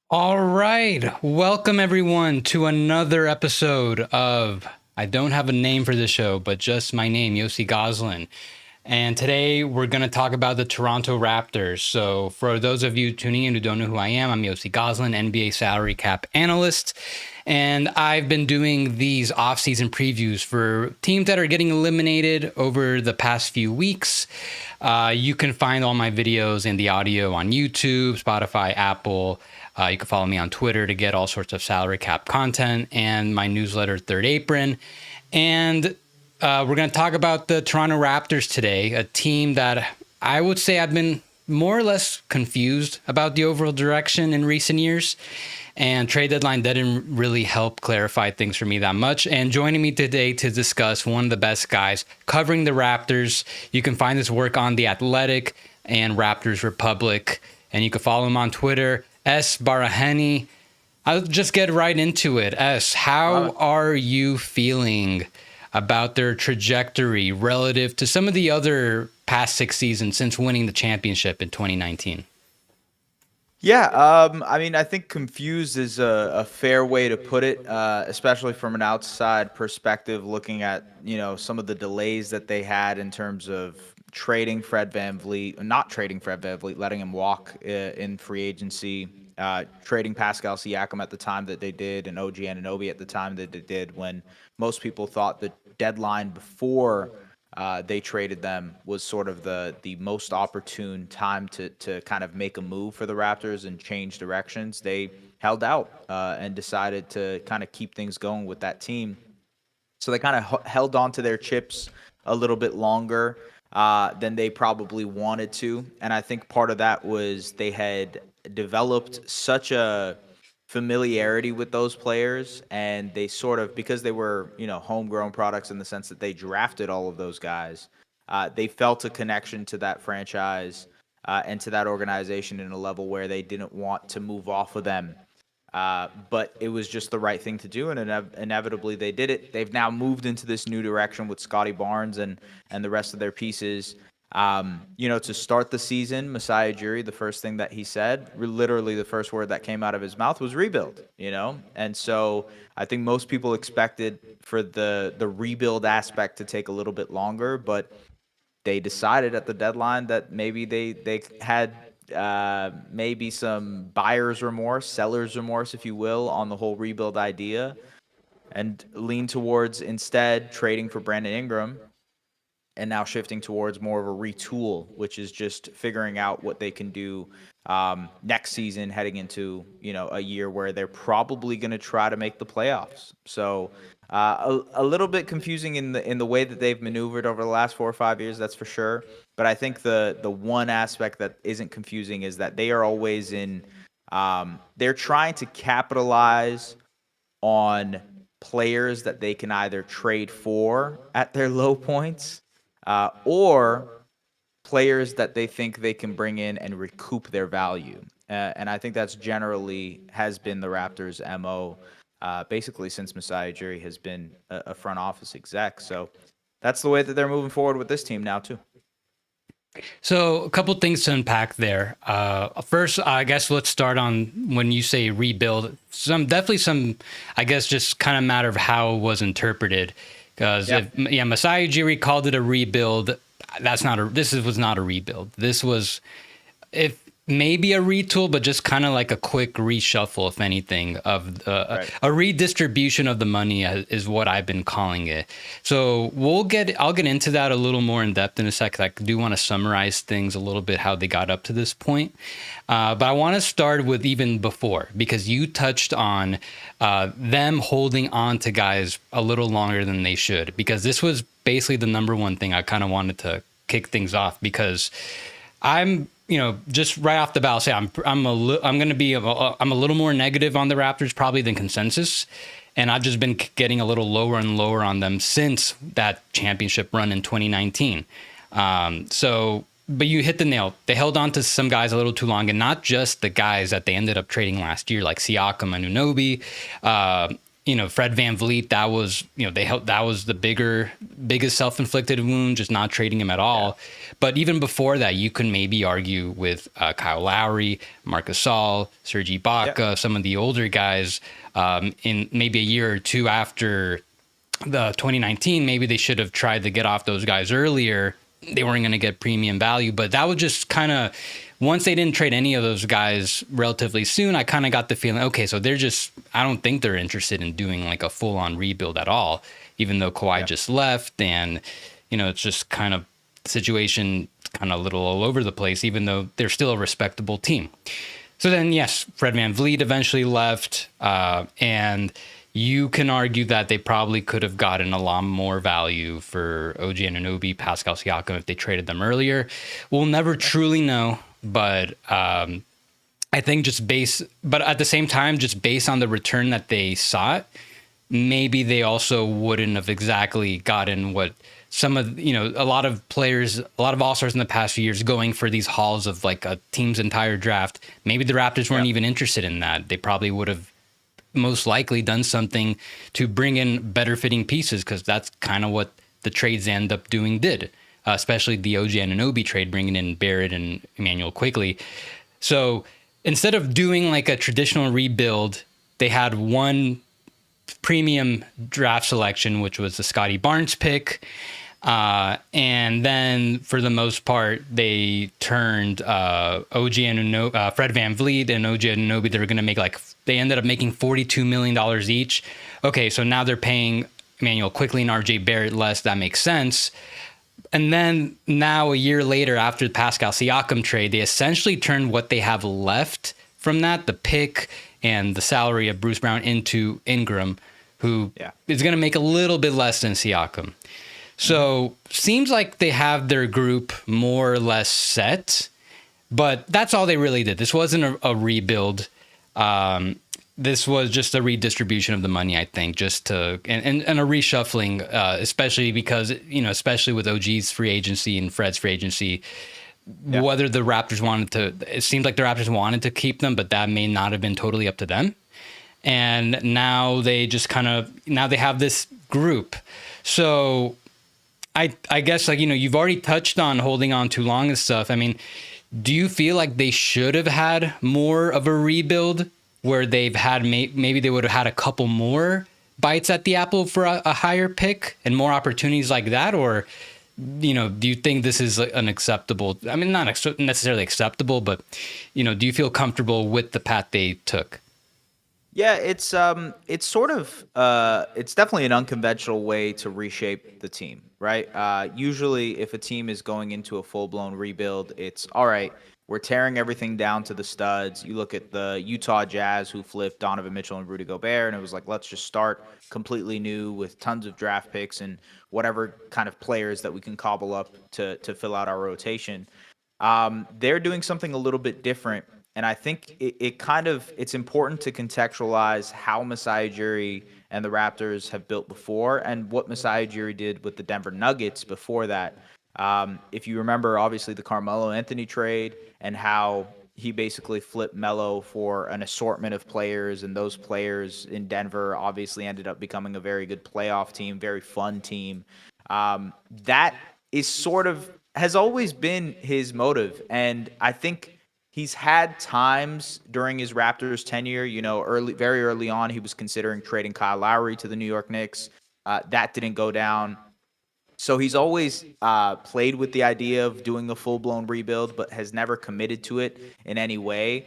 All right. Welcome, everyone, to another episode of I don't have a name for this show, but just my name, Yossi Goslin. And today we're going to talk about the Toronto Raptors. So, for those of you tuning in who don't know who I am, I'm Yossi Goslin, NBA salary cap analyst. And I've been doing these offseason previews for teams that are getting eliminated over the past few weeks. You can find all my videos and the audio on YouTube, Spotify, Apple. You can follow me on Twitter to get all sorts of salary cap content and my newsletter, Third Apron. And we're going to talk about the Toronto Raptors today, a team that I would say I've been more or less confused about the overall direction in recent years. And trade deadline didn't really help clarify things for me that much. And joining me today to discuss one of the best guys covering the Raptors, you can find his work on the Athletic and Raptors Republic. And you can follow him on Twitter, Baraheni. I'll just get right into it. How are you feeling about their trajectory relative to some of the other past 6 seasons since winning the championship in 2019? Yeah, I think confused is a fair way to put it, especially from an outside perspective, looking at, some of the delays that they had in terms of trading Fred VanVleet, not trading Fred VanVleet, letting him walk in free agency, trading Pascal Siakam at the time that they did, and OG Anunoby at the time that they did, when most people thought the deadline before they traded them was sort of the most opportune time to kind of make a move for the Raptors and change directions. They held out and decided to kind of keep things going with that team. So they kind of held on to their chips a little bit longer than they probably wanted to. And I think part of that was they had developed such a familiarity with those players, and they sort of, because they were homegrown products in the sense that they drafted all of those guys, they felt a connection to that franchise and to that organization in a level where they didn't want to move off of them, but it was just the right thing to do, and inevitably they did it. They've now moved into this new direction with Scotty Barnes and the rest of their pieces. To start the season, Masai Ujiri, the first thing that he said, literally the first word that came out of his mouth was rebuild, And so I think most people expected for the rebuild aspect to take a little bit longer, but they decided at the deadline that maybe they had maybe some buyer's remorse, seller's remorse, if you will, on the whole rebuild idea, and lean towards instead trading for Brandon Ingram, and now shifting towards more of a retool, which is just figuring out what they can do next season, heading into a year where they're probably going to try to make the playoffs. So a little bit confusing in the way that they've maneuvered over the last 4 or 5 years, that's for sure. But I think the one aspect that isn't confusing is that they are always in. They're trying to capitalize on players that they can either trade for at their low points, or players that they think they can bring in and recoup their value. And I think that's generally has been the Raptors' MO, basically since Masai Ujiri has been a front office exec. So that's the way that they're moving forward with this team now, too. So a couple things to unpack there. First, I guess let's start on when you say rebuild. Definitely some, I guess, just kind of matter of how it was interpreted. Because Masai Ujiri called it a rebuild. This was not a rebuild. This was, if maybe a retool, but just kind of like a quick reshuffle, if anything, of a redistribution of the money is what I've been calling it. So I'll get into that a little more in depth in a second. I do want to summarize things a little bit, how they got up to this point. But I want to start with even before, because you touched on them holding on to guys a little longer than they should, because this was basically the number one thing I kind of wanted to kick things off, because I'm just right off the bat, I'll say I'm a little more negative on the Raptors probably than consensus, and I've just been getting a little lower and lower on them since that championship run in 2019. But you hit the nail. They held on to some guys a little too long, and not just the guys that they ended up trading last year, like Siakam and Anunoby. Fred VanVleet, that was, that was the biggest self-inflicted wound, just not trading him at all. Yeah. But even before that, you can maybe argue with Kyle Lowry, Marc Gasol, Serge Ibaka, some of the older guys in maybe a year or two after the 2019, maybe they should have tried to get off those guys earlier. They weren't going to get premium value, but that was just kind of, once they didn't trade any of those guys relatively soon, I kind of got the feeling, okay, so I don't think they're interested in doing like a full on rebuild at all, even though Kawhi just left. And, it's just kind of situation kind of a little all over the place, even though they're still a respectable team. So then, yes, Fred VanVleet eventually left. And you can argue that they probably could have gotten a lot more value for OG Anunoby, Pascal Siakam if they traded them earlier. We'll never truly know, but I think but at the same time, just based on the return that they sought, maybe they also wouldn't have exactly gotten what some of, a lot of players, a lot of all-stars in the past few years going for these hauls of like a team's entire draft. Maybe the Raptors weren't even interested in that. They probably would have most likely done something to bring in better fitting pieces, because that's kind of what the trades end up did, especially the OG Anunoby trade, bringing in Barrett and Emmanuel Quickley. So instead of doing like a traditional rebuild, they had one premium draft selection, which was the Scotty Barnes pick. And then for the most part, they turned Fred VanVleet and OG Anunoby. They were going to make they ended up making $42 million each. Okay, so now they're paying Emmanuel Quickley and RJ Barrett less. That makes sense. And then now a year later, after the Pascal Siakam trade, they essentially turned what they have left from that, the pick and the salary of Bruce Brown, into Ingram, who is going to make a little bit less than Siakam. So seems like they have their group more or less set, but that's all they really did. This wasn't a rebuild. This was just a redistribution of the money, I think, and a reshuffling, especially because, especially with OG's free agency and Fred's free agency, whether the Raptors it seemed like the Raptors wanted to keep them, but that may not have been totally up to them. And now they just now they have this group. So I guess, you've already touched on holding on too long and stuff. I mean, do you feel like they should have had more of a rebuild where they've had, maybe they would have had a couple more bites at the apple for a higher pick and more opportunities like that? Or, do you think this is an acceptable, I mean, not necessarily acceptable, but, do you feel comfortable with the path they took? Yeah, it's sort of it's definitely an unconventional way to reshape the team, right? Usually, if a team is going into a full-blown rebuild, it's all right. We're tearing everything down to the studs. You look at the Utah Jazz, who flipped Donovan Mitchell and Rudy Gobert, and it was like, let's just start completely new with tons of draft picks and whatever kind of players that we can cobble up to fill out our rotation. They're doing something a little bit different. And I think it's important to contextualize how Masai Ujiri and the Raptors have built before and what Masai Ujiri did with the Denver Nuggets before that. If you remember, obviously, the Carmelo Anthony trade and how he basically flipped Melo for an assortment of players, and those players in Denver obviously ended up becoming a very good playoff team, very fun team. That is has always been his motive. And I think he's had times during his Raptors tenure, very early on, he was considering trading Kyle Lowry to the New York Knicks. That didn't go down. So he's always played with the idea of doing a full-blown rebuild, but has never committed to it in any way.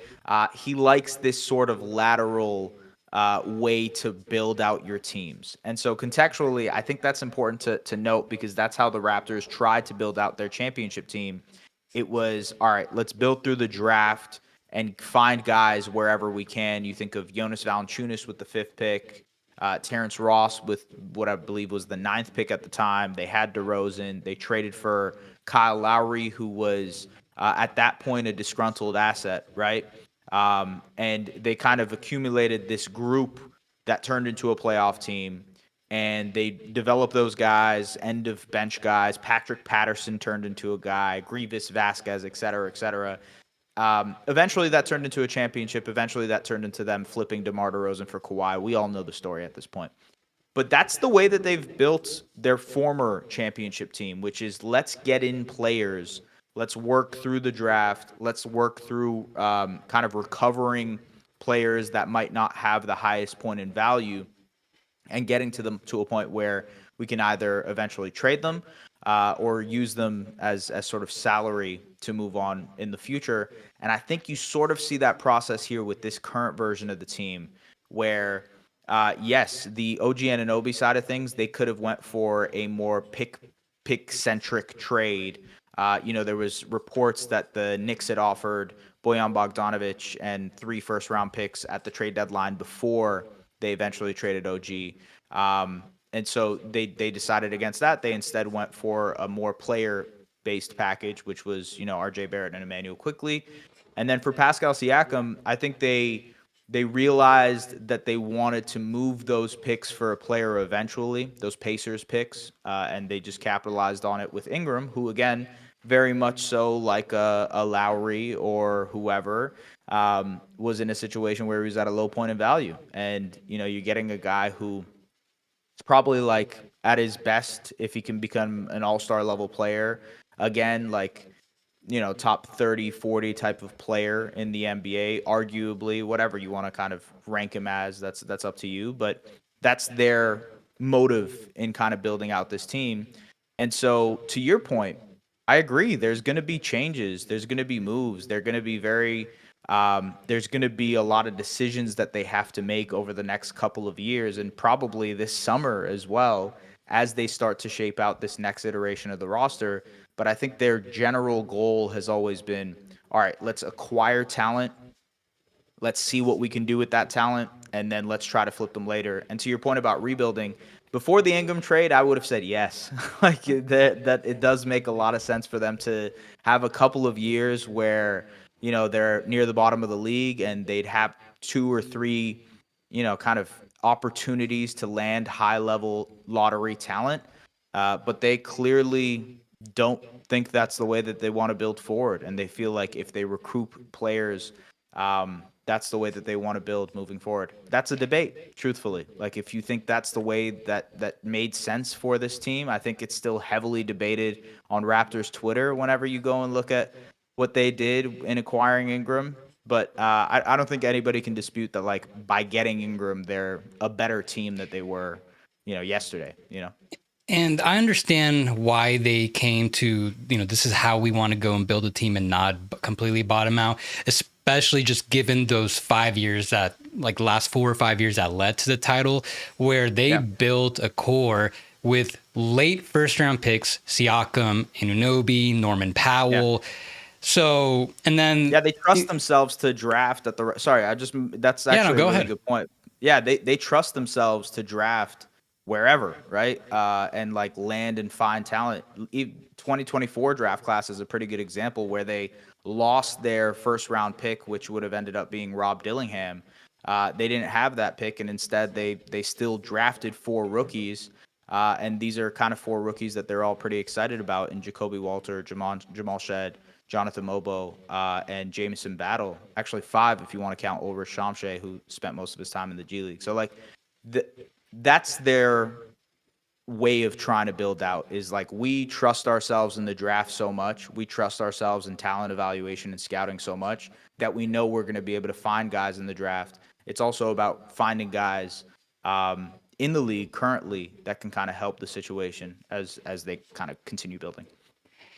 He likes this sort of lateral way to build out your teams. And so contextually, I think that's important to note, because that's how the Raptors tried to build out their championship team. It was, all right, let's build through the draft and find guys wherever we can. You think of Jonas Valanciunas with the 5th pick, Terrence Ross with what I believe was the 9th pick at the time. They had DeRozan. They traded for Kyle Lowry, who was at that point a disgruntled asset, right? And they kind of accumulated this group that turned into a playoff team. And they developed those guys, end of bench guys. Patrick Patterson turned into a guy, Grievous Vasquez, et cetera, et cetera. Eventually, that turned into a championship. Eventually, that turned into them flipping DeMar DeRozan for Kawhi. We all know the story at this point. But that's the way that they've built their former championship team, which is let's get in players. Let's work through the draft. Let's work through kind of recovering players that might not have the highest point in value and getting to them to a point where we can either eventually trade them or use them as sort of salary to move on in the future. And I think you sort of see that process here with this current version of the team where yes, the OG Anunoby side of things, they could have went for a more pick-centric trade. There was reports that the Knicks had offered Bojan Bogdanovic and 3 first-round picks at the trade deadline before they eventually traded OG. And so they decided against that. They instead went for a more player-based package, which was, RJ Barrett and Emmanuel Quickley. And then for Pascal Siakam, I think they realized that they wanted to move those picks for a player eventually, those Pacers picks, and they just capitalized on it with Ingram, who, again, very much so like a Lowry or whoever, was in a situation where he was at a low point in value. And, you're getting a guy who is probably like at his best if he can become an all-star level player. Again, like, top 30, 40 type of player in the NBA, arguably, whatever you want to kind of rank him as, that's up to you. But that's their motive in kind of building out this team. And so to your point, I agree. There's going to be changes. There's going to be moves. They're going to be there's going to be a lot of decisions that they have to make over the next couple of years and probably this summer as well as they start to shape out this next iteration of the roster. But I think their general goal has always been, all right, let's acquire talent. Let's see what we can do with that talent, and then let's try to flip them later. And to your point about rebuilding, before the Ingram trade, I would have said yes. Like that it does make a lot of sense for them to have a couple of years where, they're near the bottom of the league and they'd have 2 or 3, kind of opportunities to land high-level lottery talent. But they clearly don't think that's the way that they want to build forward. And they feel like if they recruit players, that's the way that they want to build moving forward. That's a debate, truthfully. Like, if you think that's the way that made sense for this team, I think it's still heavily debated on Raptors Twitter whenever you go and look at what they did in acquiring Ingram. But I don't think anybody can dispute that, like, by getting Ingram, they're a better team that they were, yesterday, And I understand why they came to, this is how we want to go and build a team and not completely bottom out, especially just given those 5 years that, like, last 4 or 5 years that led to the title, where they built a core with late first-round picks, Siakam, Anunoby, Norman Powell. Yeah. So, and then... Yeah, they trust themselves to draft at the... Sorry, that's actually a really good point. Yeah, they trust themselves to draft wherever, right? And like land and find talent. 2024 draft class is a pretty good example where they lost their first round pick, which would have ended up being Rob Dillingham. They didn't have that pick, and instead they still drafted 4 rookies. And these are kind of 4 rookies that they're all pretty excited about in Jacoby Walter, Jamal Shed, Jonathan Mobo, and Jamison Battle. Actually 5 if you want to count Ulrich Shamshay, who spent most of his time in the G League. So like that's their way of trying to build out, is like, we trust ourselves in the draft so much, we trust ourselves in talent evaluation and scouting so much that we know we're going to be able to find guys in the draft. It's also about finding guys in the league currently that can kind of help the situation as they kind of continue building.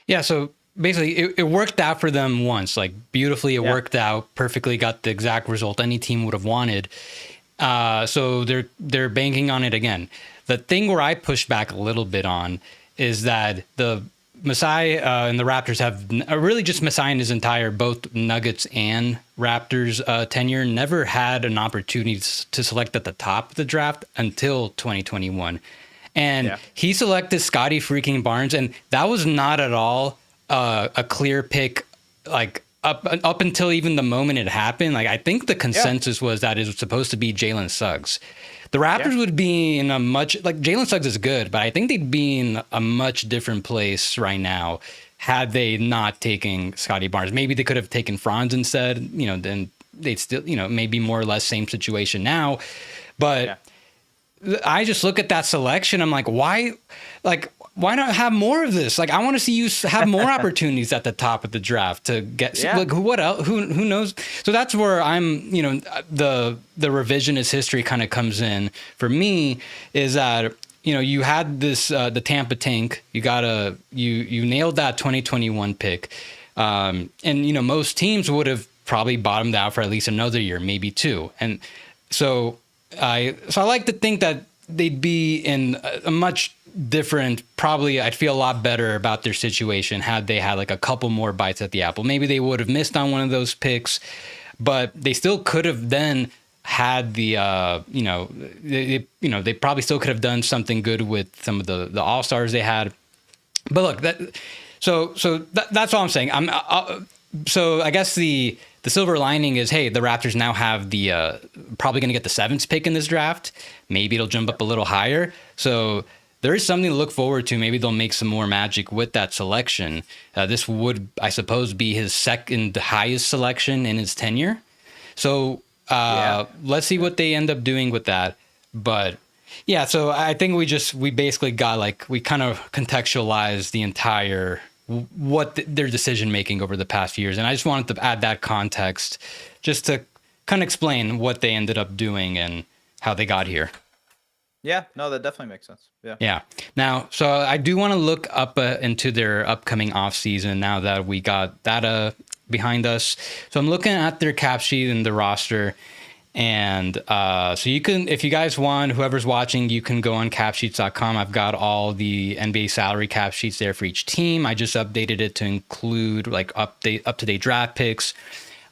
Yeah, so basically it worked out for them once, like beautifully. It worked out perfectly, got the exact result any team would have wanted. So they're banking on it again. The thing where I push back a little bit on is that the Masai and the Raptors have really just Masai and his entire both Nuggets and Raptors tenure never had an opportunity to select at the top of the draft until 2021. And he selected Scotty freaking Barnes, and that was not at all a clear pick, like up until even the moment it happened. Like, I think the consensus was that it was supposed to be Jalen Suggs. The Raptors would be in a much, like, Jalen Suggs is good, but I think they'd be in a much different place right now had they not taken Scotty Barnes. Maybe they could have taken Franz instead, then they'd still, maybe more or less same situation now. But I just look at that selection. I'm like, why not have more of this? Like, I want to see you have more opportunities at the top of the draft to get, like, what else? Who knows? So that's where I'm, the revisionist history kind of comes in for me, is that, you had this, the Tampa tank, you nailed that 2021 pick. And, most teams would have probably bottomed out for at least another year, maybe two. And so I like to think that they'd be in a much different, probably I'd feel a lot better about their situation had they had like a couple more bites at the apple. Maybe they would have missed on one of those picks, but they still could have then had the, they probably still could have done something good with some of the all-stars they had. But look, that's all I'm saying. So I guess the silver lining is, hey, the Raptors now have the probably going to get the 7th pick in this draft. Maybe it'll jump up a little higher. So there is something to look forward to. Maybe they'll make some more magic with that selection. This would, I suppose, be his second highest selection in his tenure. So let's see what they end up doing with that. But yeah, so I think we basically got we kind of contextualized the entire their decision making over the past years, and I just wanted to add that context just to kind of explain what they ended up doing and how they got here. Yeah, no, that definitely makes sense. Yeah. Now, so I do want to look up into their upcoming off season now that we got that behind us. So I'm looking at their cap sheet and the roster. And so you can, if you guys want, whoever's watching, you can go on capsheets.com. I've got all the NBA salary cap sheets there for each team. I just updated it to include up-to-date draft picks.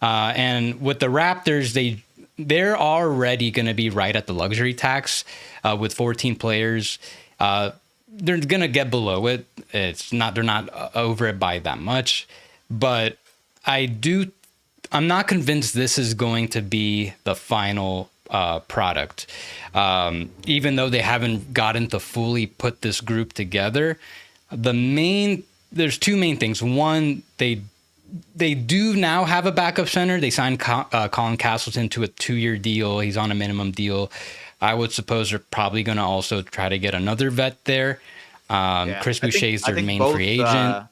And with the Raptors, they're already going to be right at the luxury tax with 14 players. They're going to get below it. They're not over it by that much, but I'm not convinced this is going to be the final product. Even though they haven't gotten to fully put this group together, there's two main things. One, they do now have a backup center. They signed Colin Castleton to a 2-year deal. He's on a minimum deal. I would suppose they're probably going to also try to get another vet there. Chris Boucher is their main free agent.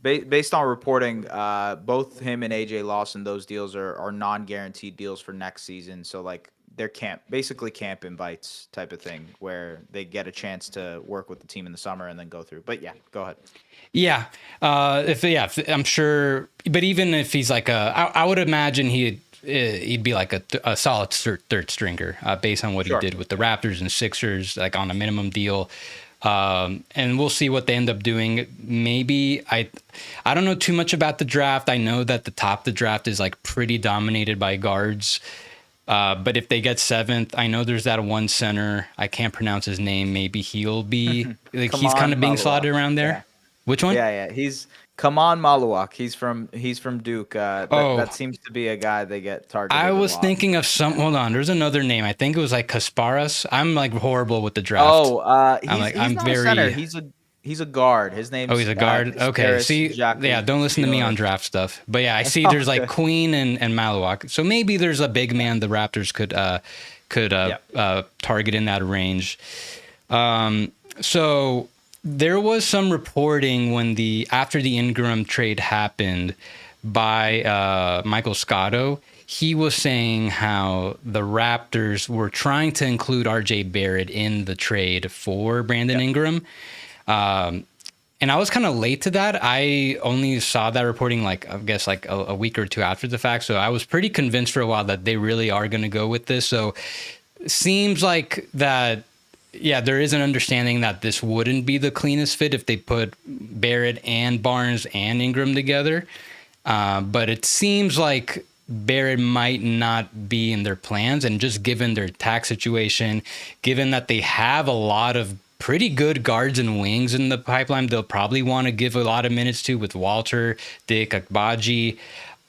Based on reporting, both him and AJ Lawson, those deals are non-guaranteed deals for next season. So they're basically camp invites type of thing where they get a chance to work with the team in the summer and then go through. But yeah, go ahead. Yeah. I'm sure. But even if he's I would imagine he'd be like a solid third stringer based on what he did with the Raptors and Sixers, on a minimum deal. And we'll see what they end up doing. Maybe I don't know too much about the draft. I know that the top of the draft is pretty dominated by guards. But if they get 7th, I know there's that one center. I can't pronounce his name. Maybe he'll be he's kind of being slotted around there. Yeah. Which one? Yeah. He's Kaman Maluak. He's from Duke. That seems to be a guy they get targeted. I was thinking of hold on. There's another name. I think it was Kasparas. I'm horrible with the draft. He's not a center. He's a guard. His name. He's a guard. Okay. See, don't listen to me on draft stuff. But yeah, I see there's Queen and Maluak. So maybe there's a big man the Raptors could target in that range. So there was some reporting after the Ingram trade happened by Michael Scotto. He was saying how the Raptors were trying to include RJ Barrett in the trade for Brandon Ingram. And I was kind of late to that. I only saw that reporting I guess a week or two after the fact. So I was pretty convinced for a while that they really are going to go with this. So it seems like that. Yeah, there is an understanding that this wouldn't be the cleanest fit if they put Barrett and Barnes and Ingram together. But it seems like Barrett might not be in their plans. And just given their tax situation, given that they have a lot of pretty good guards and wings in the pipeline, they'll probably want to give a lot of minutes to with Walter, Dick, Agbaji.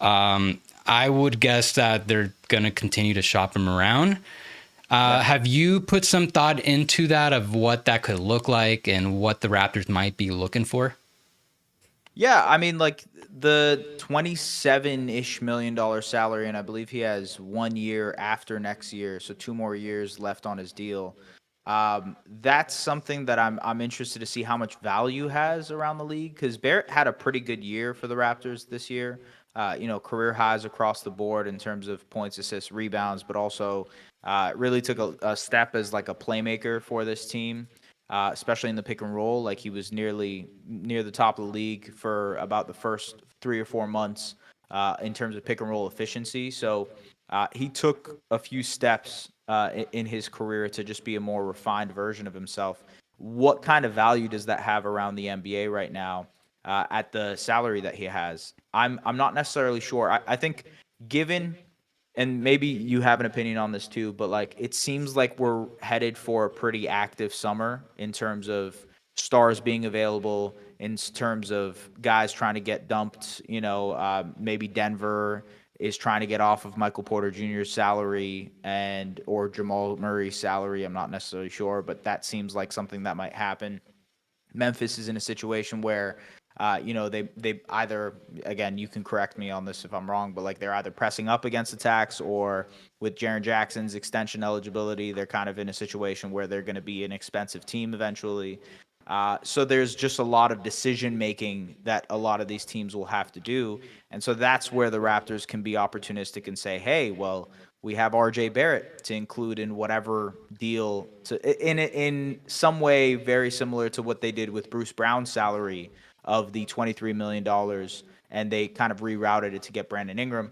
I would guess that they're going to continue to shop him around. Have you put some thought into that of what that could look like and what the Raptors might be looking for? Yeah, I mean, like the 27-ish million salary, and I believe he has 1 year after next year, so 2 more years left on his deal. That's something that I'm interested to see how much value has around the league because Barrett had a pretty good year for the Raptors this year. Career highs across the board in terms of points, assists, rebounds, but also really took a step as like a playmaker for this team, especially in the pick and roll. Like he was nearly near the top of the league for about the first 3 or 4 months in terms of pick and roll efficiency. So he took a few steps in his career to just be a more refined version of himself. What kind of value does that have around the NBA right now at the salary that he has? I'm not necessarily sure. I think given, and maybe you have an opinion on this too, but like it seems like we're headed for a pretty active summer in terms of stars being available, in terms of guys trying to get dumped. Maybe Denver is trying to get off of Michael Porter Jr.'s salary and or Jamal Murray's salary. I'm not necessarily sure, but that seems like something that might happen. Memphis is in a situation where, they either, again, you can correct me on this if I'm wrong, but like they're either pressing up against attacks, or with Jaren Jackson's extension eligibility, they're kind of in a situation where they're going to be an expensive team eventually. So there's just a lot of decision making that a lot of these teams will have to do, and so that's where the Raptors can be opportunistic and say, "Hey, well, we have R.J. Barrett to include in whatever deal in some way very similar to what they did with Bruce Brown's salary of the $23 million, and they kind of rerouted it to get Brandon Ingram.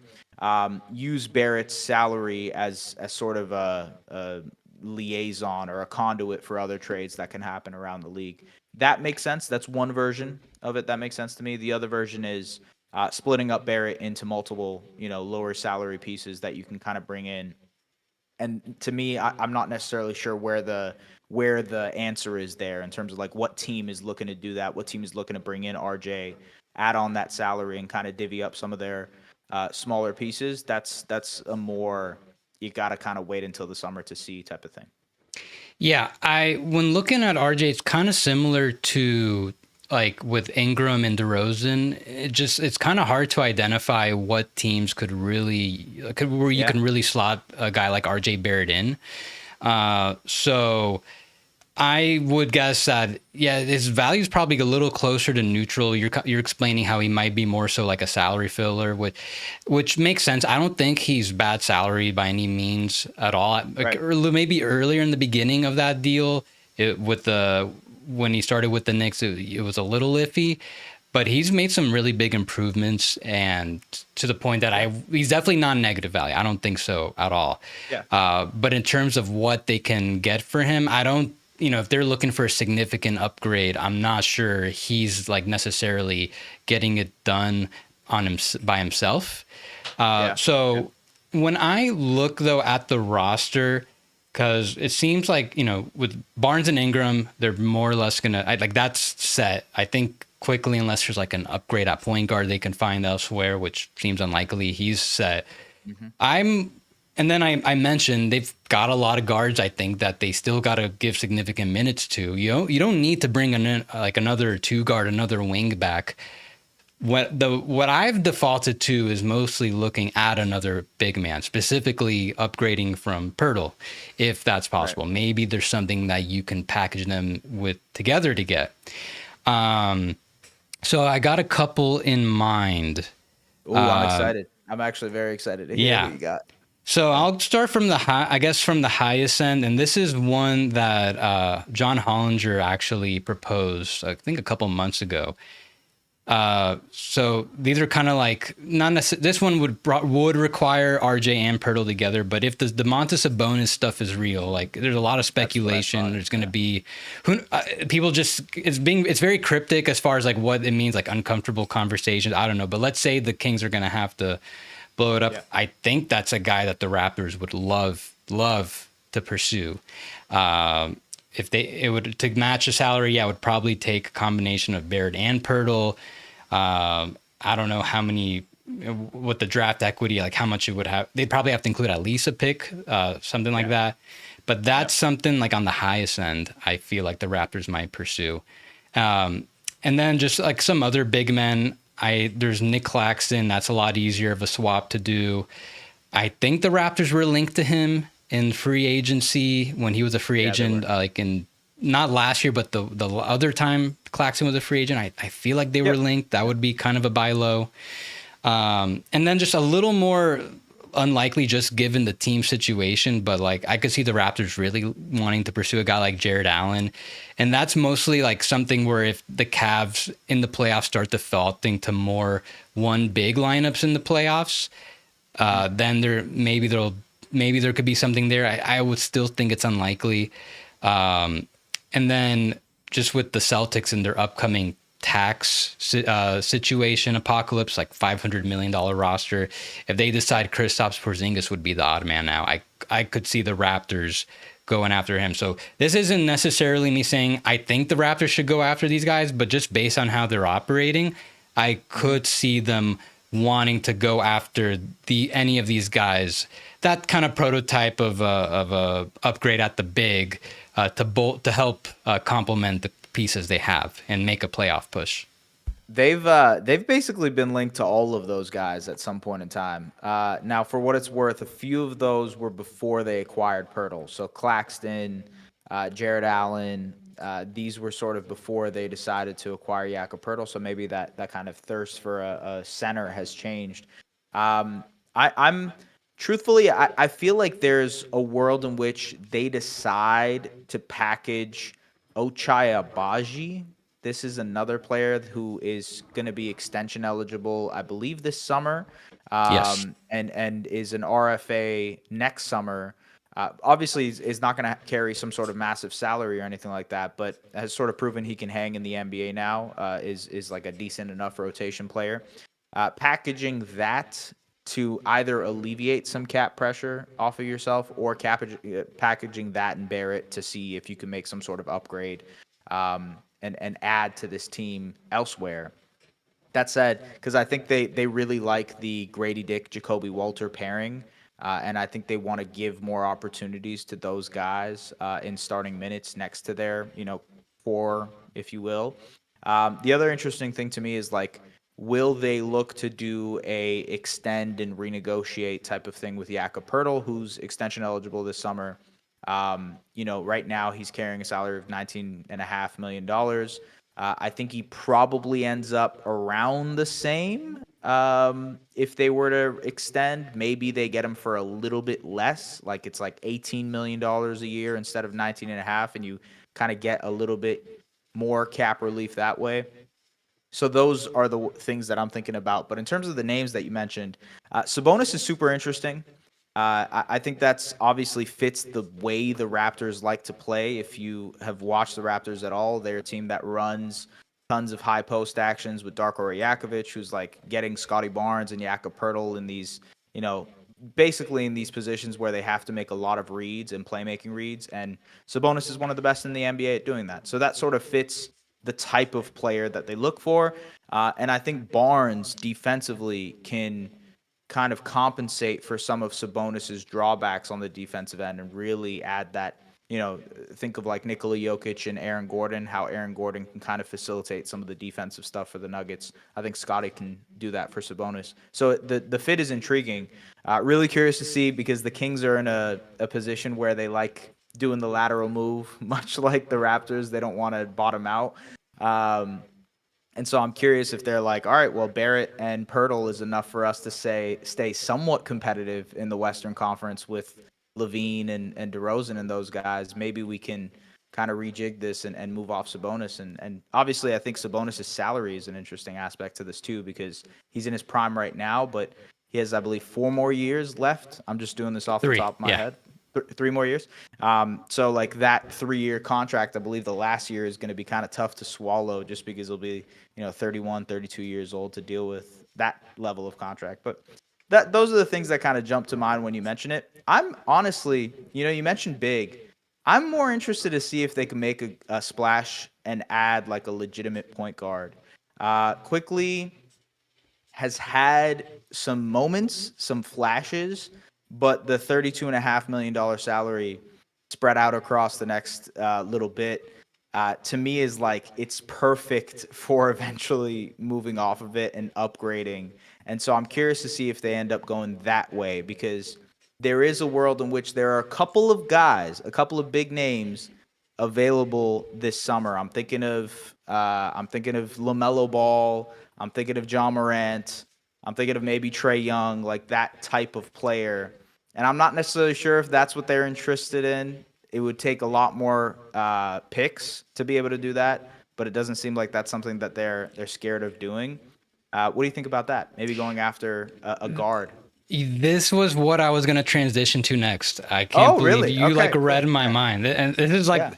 Use Barrett's salary as sort of a liaison or a conduit for other trades that can happen around the league. That makes sense. That's one version of it that makes sense to me. The other version is splitting up Barrett into multiple, lower salary pieces that you can kind of bring in. And to me, I'm not necessarily sure where the answer is there in terms of like what team is looking to do that, what team is looking to bring in RJ, add on that salary, and kind of divvy up some of their smaller pieces. That's a more, you got to kind of wait until the summer to see type of thing. Yeah, when looking at RJ, it's kind of similar to like with Ingram and DeRozan. It's kind of hard to identify what teams where you can really slot a guy like RJ Barrett in. So I would guess that, yeah, his value is probably a little closer to neutral. You're explaining how he might be more so like a salary filler, which makes sense. I don't think he's bad salary by any means at all. Like, maybe earlier in the beginning of that deal, when he started with the Knicks, it was a little iffy. But he's made some really big improvements, and to the point that he's definitely not negative value. I don't think so at all. Yeah. But in terms of what they can get for him, I don't. If they're looking for a significant upgrade, I'm not sure he's like necessarily getting it done by himself. When I look though at the roster, because it seems like, with Barnes and Ingram, they're more or less that's set. I think quickly, unless there's like an upgrade at point guard they can find elsewhere, which seems unlikely, he's set. Mm-hmm. And then I mentioned they've got a lot of guards, I think, that they still got to give significant minutes to. You don't need to bring in like another two guard, another wing back. What I've defaulted to is mostly looking at another big man, specifically upgrading from Pirtle, if that's possible. Right. Maybe there's something that you can package them with together to get. So I got a couple in mind. Oh, I'm excited. I'm actually very excited to hear what you got. So I'll start from the highest end, and this is one that John Hollinger actually proposed, I think, a couple months ago. So these are kind of like not necessarily. This one would require RJ and Pirtle together, but if the Domantas Sabonis stuff is real, like there's a lot of speculation. There's going to be people it's very cryptic as far as like what it means, like uncomfortable conversations. I don't know, but let's say the Kings are going to have to blow it up. Yeah. I think that's a guy that the Raptors would love to pursue. If it would to match the salary, it would probably take a combination of Barrett and Pirtle. I don't know what the draft equity, like how much it would have. They'd probably have to include at least a pick, something like that. But that's something like on the highest end, I feel like the Raptors might pursue. And And then just like some other big men, there's Nick Claxton. That's a lot easier of a swap to do. I think the Raptors were linked to him in free agency when he was a free agent, like in not last year, but the other time Claxton was a free agent. I feel like they were linked. That would be kind of a buy low. And then just a little more unlikely just given the team situation, but like I could see the Raptors really wanting to pursue a guy like Jared Allen. And that's mostly like something where if the Cavs in the playoffs start defaulting to more one big lineups in the playoffs, then maybe there could be something there. I would still think it's unlikely. And then just with the Celtics and their upcoming tax situation apocalypse, like $500 million roster, if they decide Kristaps Porzingis would be the odd man now, I could see the Raptors going after him. So this isn't necessarily me saying I think the Raptors should go after these guys, but just based on how they're operating, I could see them wanting to go after any of these guys. That kind of prototype of a upgrade at the big to help complement the pieces they have and make a playoff push. They've basically been linked to all of those guys at some point in time. Now, for what it's worth, a few of those were before they acquired Pirtle. So Claxton, Jared Allen, these were sort of before they decided to acquire Jakob Pirtle. So maybe that kind of thirst for a center has changed. I'm truthfully, I feel like there's a world in which they decide to package Ochai Agbaji. This is another player who is going to be extension eligible, I believe, this summer, Yes. and is an RFA next summer. Obviously, is not going to carry some sort of massive salary or anything like that, but has sort of proven he can hang in the NBA now. Is like a decent enough rotation player. Packaging that to either alleviate some cap pressure off of yourself, or packaging that and bear it to see if you can make some sort of upgrade. And add to this team elsewhere. That said, because I think they really like the Grady Dick, Jacoby Walter pairing, and I think they want to give more opportunities to those guys in starting minutes next to their, core, if you will. The other interesting thing to me is like, will they look to do a extend and renegotiate type of thing with Jakob Pirtle, who's extension eligible this summer? Right now he's carrying a salary of $19.5 million. I think he probably ends up around the same. If they were to extend, maybe they get him for a little bit less, like it's like $18 million a year instead of 19.5, and you kind of get a little bit more cap relief that way. So those are the things that I'm thinking about. But in terms of the names that you mentioned, Sabonis is super interesting. I think that's obviously fits the way the Raptors like to play. If you have watched the Raptors at all, they're a team that runs tons of high post actions with Darko Rajakovic, who's like getting Scotty Barnes and Jakob Pirtle in these, basically in these positions where they have to make a lot of reads and playmaking reads. And Sabonis is one of the best in the NBA at doing that. So that sort of fits the type of player that they look for. And I think Barnes defensively can kind of compensate for some of Sabonis's drawbacks on the defensive end and really add that, think of like Nikola Jokic and Aaron Gordon, how Aaron Gordon can kind of facilitate some of the defensive stuff for the Nuggets. I think Scotty can do that for Sabonis. So the fit is intriguing. Really curious to see, because the Kings are in a position where they like doing the lateral move, much like the Raptors. They don't want to bottom out. And so I'm curious if they're like, all right, well, Barrett and Pirtle is enough for us to stay somewhat competitive in the Western Conference with Levine and DeRozan and those guys. Maybe we can kind of rejig this and move off Sabonis. And obviously, I think Sabonis' salary is an interesting aspect to this too, because he's in his prime right now, but he has, I believe, 4 more years left. I'm just doing this off the top of my head. 3 more years. So like that 3-year contract, I believe the last year is going to be kind of tough to swallow, just because he'll be, 31, 32 years old to deal with that level of contract. But those are the things that kind of jump to mind when you mention it. I'm honestly, you mentioned big. I'm more interested to see if they can make a splash and add like a legitimate point guard. Quickly has had some moments, some flashes, but the $32.5 million salary spread out across the next little bit to me is like it's perfect for eventually moving off of it and upgrading. And so I'm curious to see if they end up going that way, because there is a world in which there are a couple of guys, a couple of big names available this summer. I'm thinking of LaMelo Ball. I'm thinking of John Morant. I'm thinking of maybe Trey Young, like that type of player. And I'm not necessarily sure if that's what they're interested in. It would take a lot more picks to be able to do that, but it doesn't seem like that's something that they're scared of doing. What do you think about that? Maybe going after a guard. This was what I was going to transition to next. I can't Oh, believe really? you like Okay, read cool. my Yeah, mind. And this is like, yeah,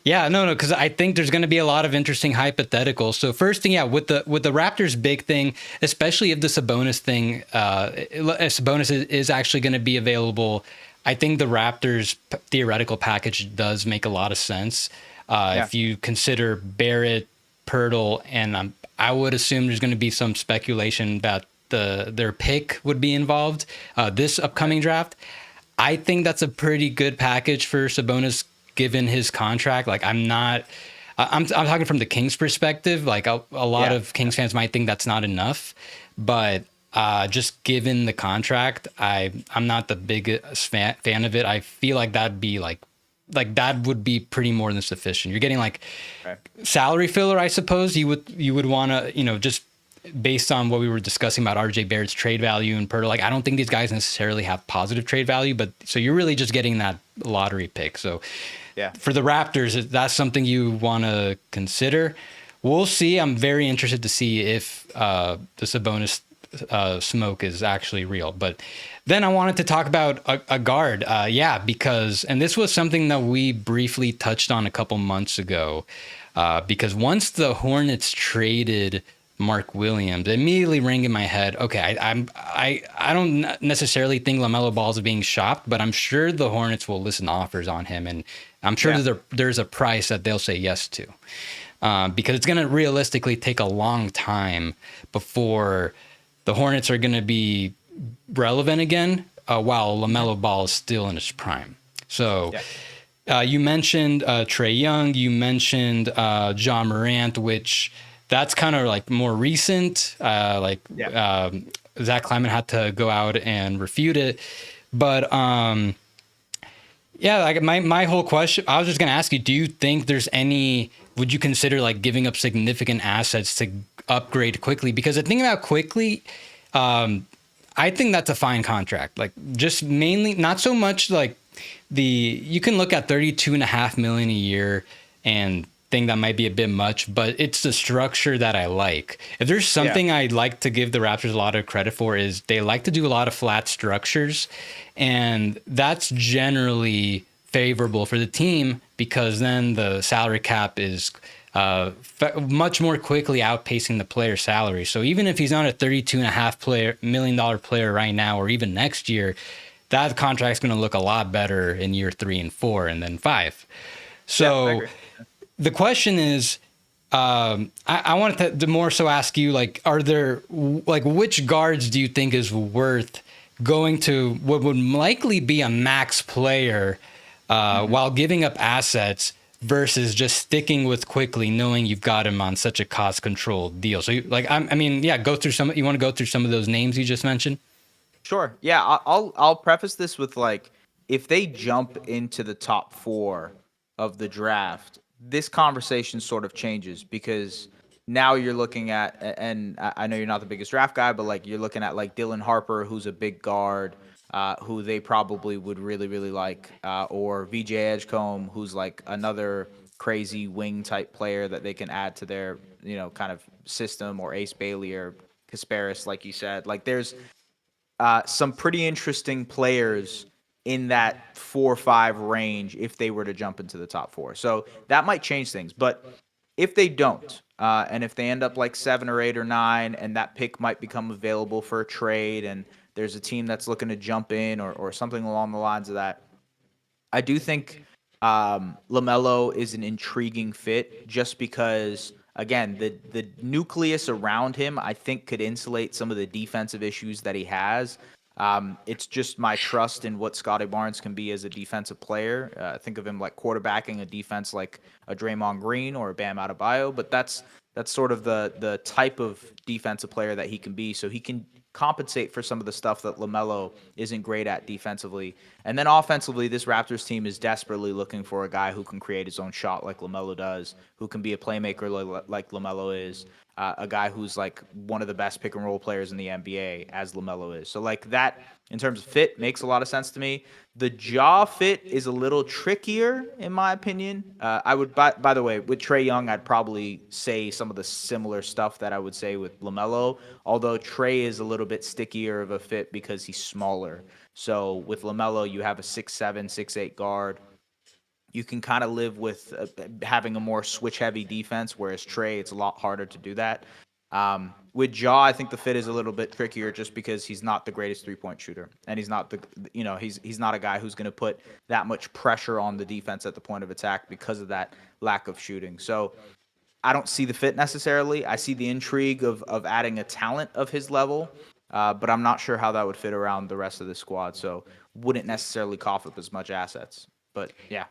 yeah, no, because I think there's going to be a lot of interesting hypotheticals. So first thing, yeah, with the Raptors' big thing, especially if the Sabonis thing, if Sabonis is actually going to be available, I think the Raptors' theoretical package does make a lot of sense. yeah. If you consider Barrett, Pirtle, and I would assume there's going to be some speculation that their pick would be involved this upcoming draft. I think that's a pretty good package for Sabonis given his contract. Like I'm talking from the Kings perspective. Like a lot Yeah. of Kings fans might think that's not enough, but just given the contract, I'm not the biggest fan of it. I feel like that'd be like that would be pretty more than sufficient. You're getting like Okay. salary filler, I suppose. You would want to, just based on what we were discussing about RJ Barrett's trade value and Pirtle, like I don't think these guys necessarily have positive trade value, but so you're really just getting that lottery pick. So Yeah. for the Raptors, that's something you want to consider. We'll see. I'm very interested to see if the Sabonis smoke is actually real. But then I wanted to talk about a guard. Because, and this was something that we briefly touched on a couple months ago, because once the Hornets traded Mark Williams, it immediately rang in my head. Okay, I don't necessarily think LaMelo Ball is being shopped, but I'm sure the Hornets will listen to offers on him, and I'm sure Yeah. there's a price that they'll say yes to, because it's going to realistically take a long time before the Hornets are going to be relevant again, while LaMelo Ball is still in his prime. So. Yeah. You mentioned Trey Young. You mentioned John Morant, which that's kind of like more recent. Yeah. Zach Kleiman had to go out and refute it. But like my whole question, I was just going to ask you, do you think would you consider like giving up significant assets to upgrade quickly? Because the thing about quickly, I think that's a fine contract. Like just mainly, not so much like you can look at 32.5 million a year and think that might be a bit much, but it's the structure that I like. If there's something I'd like to give the Raptors a lot of credit for, is they like to do a lot of flat structures, and that's generally favorable for the team because then the salary cap is much more quickly outpacing the player's salary. So even if he's not a $32.5 million player right now, or even next year, that contract's going to look a lot better in year 3 and 4 and then 5. So I agree. the question is, I wanted to more so ask you, like, are there, like, which guards do you think is worth going to what would likely be a max player while giving up assets versus just sticking with quickly, knowing you've got him on such a cost controlled deal? So, go through some. You want to go through some of those names you just mentioned? Sure. Yeah, I'll preface this with like, if they jump into the top 4 of the draft, this conversation sort of changes, because now you're looking at, and I know you're not the biggest draft guy, but like you're looking at like Dylan Harper, who's a big guard, who they probably would really really like, or VJ Edgecombe, who's like another crazy wing type player that they can add to their kind of system, or Ace Bailey or Kasparis, like you said. Like there's some pretty interesting players in that 4 or 5 range if they were to jump into the top 4. So that might change things. But if they don't, and if they end up like 7 or 8 or 9, and that pick might become available for a trade, and there's a team that's looking to jump in, or something along the lines of that, I do think LaMelo is an intriguing fit, just because, again, the nucleus around him, I think, could insulate some of the defensive issues that he has. It's just my trust in what Scotty Barnes can be as a defensive player. Think of him like quarterbacking a defense like a Draymond Green or a Bam Adebayo, but that's sort of the type of defensive player that he can be. So he can compensate for some of the stuff that LaMelo isn't great at defensively. And then offensively, this Raptors team is desperately looking for a guy who can create his own shot like LaMelo does, who can be a playmaker like LaMelo is, a guy who's like one of the best pick and roll players in the NBA as LaMelo is. So like that in terms of fit makes a lot of sense to me. The jaw fit is a little trickier in my opinion. I would, by the way, with Trae Young, I'd probably say some of the similar stuff that I would say with LaMelo, although Trae is a little bit stickier of a fit because he's smaller. So with LaMelo, you have a 6'7", 6'8" guard. You can kind of live with having a more switch-heavy defense, whereas Trae, it's a lot harder to do that. With Jaw, I think the fit is a little bit trickier just because he's not the greatest three-point shooter, and he's not he's not a guy who's going to put that much pressure on the defense at the point of attack because of that lack of shooting. So I don't see the fit necessarily. I see the intrigue of adding a talent of his level, but I'm not sure how that would fit around the rest of the squad. So wouldn't necessarily cough up as much assets. But yeah.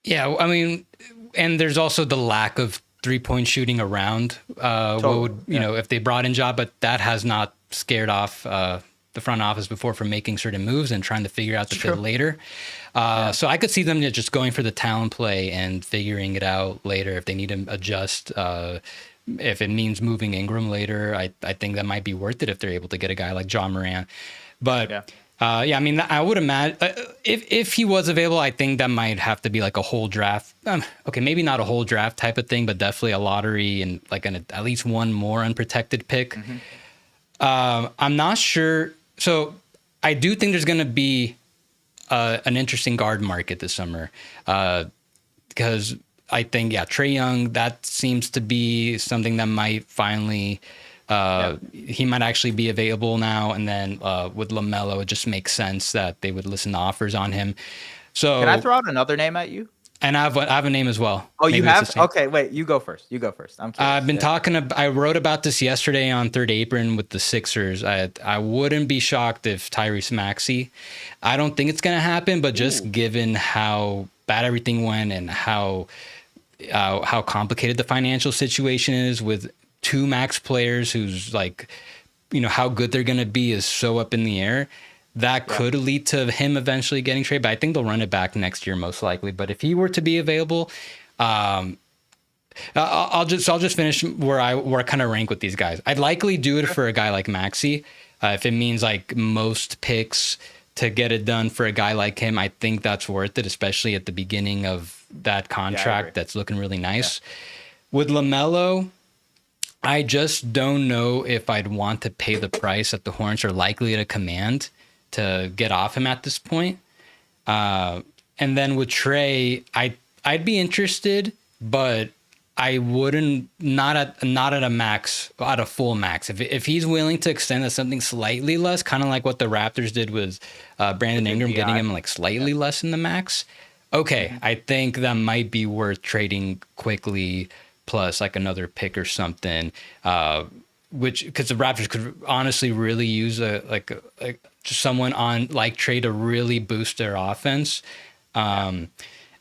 Yeah, I mean, and there's also the lack of 3-point shooting around. Totally. What would if they brought in Ja, but that has not scared off the front office before from making certain moves and trying to figure out the fit later. So I could see them just going for the talent play and figuring it out later if they need to adjust. If it means moving Ingram later, I think that might be worth it if they're able to get a guy like Ja Morant. But I mean, I would imagine if he was available, I think that might have to be like a whole draft. Okay, maybe not a whole draft type of thing, but definitely a lottery and like at least one more unprotected pick. I'm not sure. So I do think there's going to be an interesting guard market this summer because I think, Trae Young, that seems to be something that might finally he might actually be available now. And then with LaMelo, it just makes sense that they would listen to offers on him. So can I throw out another name at you? And I have a name as well. Oh, you have? Okay, wait, you go first. I'm curious. I've been I wrote about this yesterday on Third Apron with the Sixers. I wouldn't be shocked if Tyrese Maxey. I don't think it's going to happen, but just given how bad everything went and how complicated the financial situation is with two max players who's like, how good they're going to be is so up in the air. That could lead to him eventually getting traded, but I think they'll run it back next year most likely. But if he were to be available, I'll just finish where I kind of rank with these guys. I'd likely do it for a guy like Maxey. If it means like most picks to get it done for a guy like him, I think that's worth it, especially at the beginning of that contract that's looking really nice. With LaMelo, I just don't know if I'd want to pay the price that the Hornets are likely to command to get off him at this point. And then with Trae, I'd be interested, but I wouldn't not at a max, at a full max. If he's willing to extend to something slightly less, kind of like what the Raptors did with Brandon Ingram, getting him like slightly less in the max. Okay, I think that might be worth trading quickly, plus like another pick or something. Which because the Raptors could honestly really use just someone on like Trae to really boost their offense. And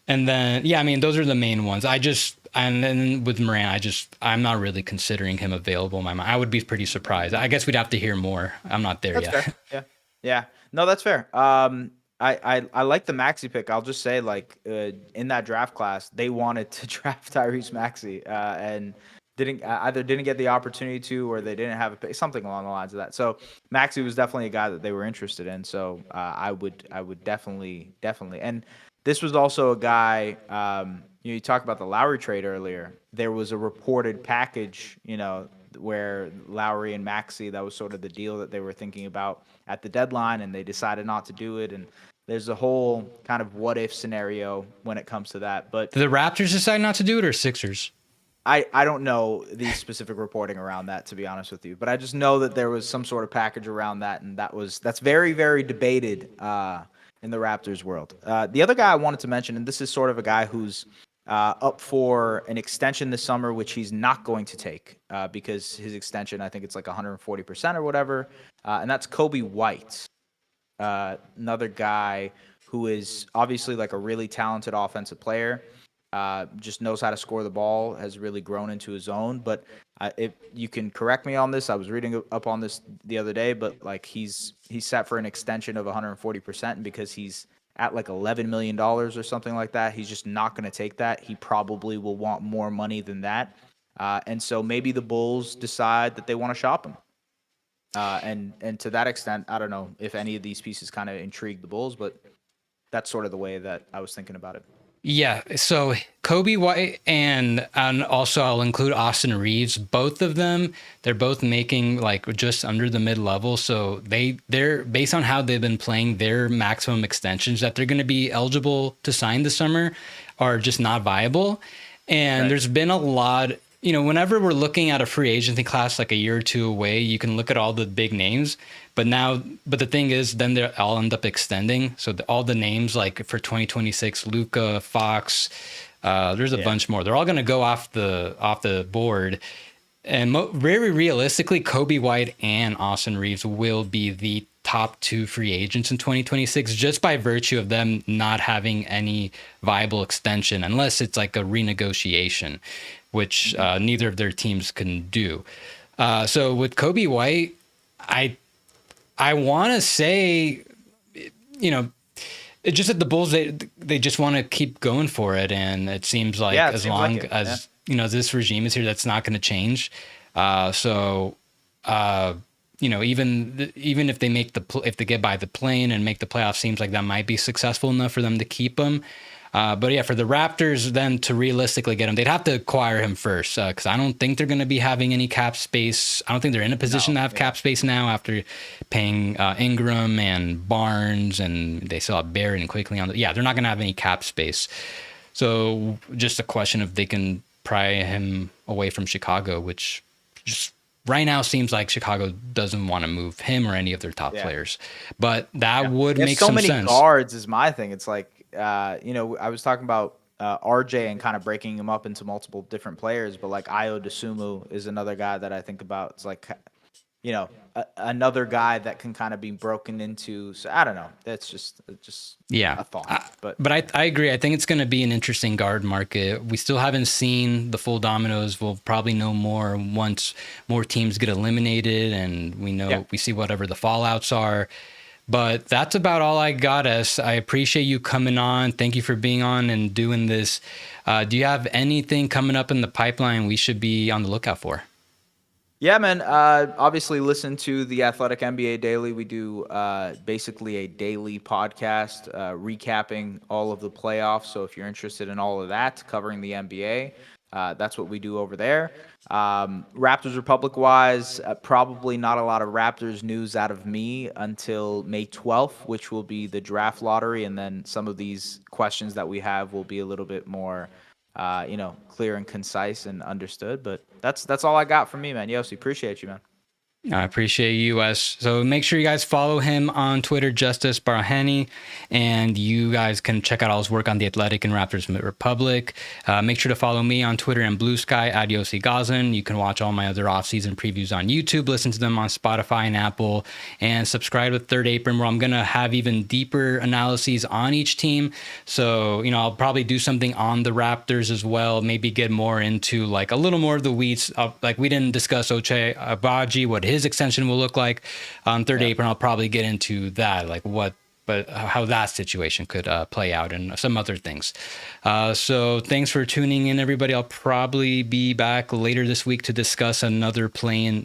then I mean those are the main ones. And then with Morant, I'm not really considering him available in my mind. I would be pretty surprised. I guess we'd have to hear more. I'm not there yet. Fair. Yeah. No, that's fair. I like the Maxey pick. I'll just say in that draft class, they wanted to draft Tyrese Maxey and didn't get the opportunity to, or they didn't have a pick, something along the lines of that. So Maxey was definitely a guy that they were interested in. So I would definitely. And this was also a guy, you talked about the Lowry trade earlier. There was a reported package, where Lowry and Maxey, that was sort of the deal that they were thinking about at the deadline, and they decided not to do it. And there's a whole kind of what if scenario when it comes to that. But did the Raptors decide not to do it, or Sixers? I don't know the specific reporting around that, to be honest with you, but I just know that there was some sort of package around that, and that's very, very debated in the Raptors world. The other guy I wanted to mention, and this is sort of a guy who's up for an extension this summer, which he's not going to take because his extension, I think it's like 140% or whatever, and that's Kobe White. another guy who is obviously like a really talented offensive player. Just knows how to score the ball, has really grown into his own. But if you can correct me on this, I was reading up on this the other day, but like he's set for an extension of 140%, and because he's at like $11 million or something like that, he's just not going to take that. He probably will want more money than that. And so maybe the Bulls decide that they want to shop him. And to that extent, I don't know if any of these pieces kind of intrigue the Bulls, but that's sort of the way that I was thinking about it. Yeah, so Kobe White and also I'll include Austin Reeves. Both of them, they're both making like just under the mid level. So they're based on how they've been playing, their maximum extensions that they're going to be eligible to sign this summer are just not viable. And There's been a lot. Whenever we're looking at a free agency class like a year or two away, you can look at all the big names. But the thing is, then they all end up extending. So all the names like for 2026, Luka, Fox, there's a bunch more. They're all going to go off the board. And very realistically, Kobe White and Austin Reeves will be the top two free agents in 2026, just by virtue of them not having any viable extension, unless it's like a renegotiation, which neither of their teams can do. So with Kobe White, I want to say, it's just that the Bulls, they just want to keep going for it. And it seems like as long as this regime is here, that's not going to change. Even if they if they get by the plane and make the playoffs, seems like that might be successful enough for them to keep them. But yeah, for the Raptors, then to realistically get him, they'd have to acquire him first, because I don't think they're going to be having any cap space. I don't think they're in a position to have cap space now after paying Ingram and Barnes, and they still have Barrett and Quickly on. They're not going to have any cap space. So just a question if they can pry him away from Chicago, which just right now seems like Chicago doesn't want to move him or any of their top players. But that would make some sense. So many guards is my thing. It's like, I was talking about RJ and kind of breaking him up into multiple different players, but like Ayo Dosunmu is another guy that I think about. It's like, another guy that can kind of be broken into. So I don't know. That's just a thought. But I agree. I think it's going to be an interesting guard market. We still haven't seen the full dominoes. We'll probably know more once more teams get eliminated, and we see whatever the fallouts are. But that's about all I got, Es. I appreciate you coming on. Thank you for being on and doing this. Do you have anything coming up in the pipeline we should be on the lookout for? Yeah, man. Obviously, listen to the Athletic NBA Daily. We do basically a daily podcast recapping all of the playoffs. So if you're interested in all of that, covering the NBA, that's what we do over there. Raptors Republic wise, probably not a lot of Raptors news out of me until May 12th, which will be the draft lottery. And then some of these questions that we have will be a little bit more clear and concise and understood. But that's all I got from me, man. Yossi, appreciate you, man. I appreciate you, Wes. So make sure you guys follow him on Twitter, Justice Baraheni, and you guys can check out all his work on the Athletic and Raptors Republic. Make sure to follow me on Twitter and Blue Sky at Yossi Goslin. You can watch all my other off-season previews on YouTube, listen to them on Spotify and Apple, and subscribe to Third Apron, where I'm going to have even deeper analyses on each team. So, I'll probably do something on the Raptors as well, maybe get more into like a little more of the weeds. Like we didn't discuss Ochai Agbaji, what his extension will look like on Third Apron. I'll probably get into that, like how that situation could play out and some other things. So thanks for tuning in, everybody. I'll probably be back later this week to discuss another play-in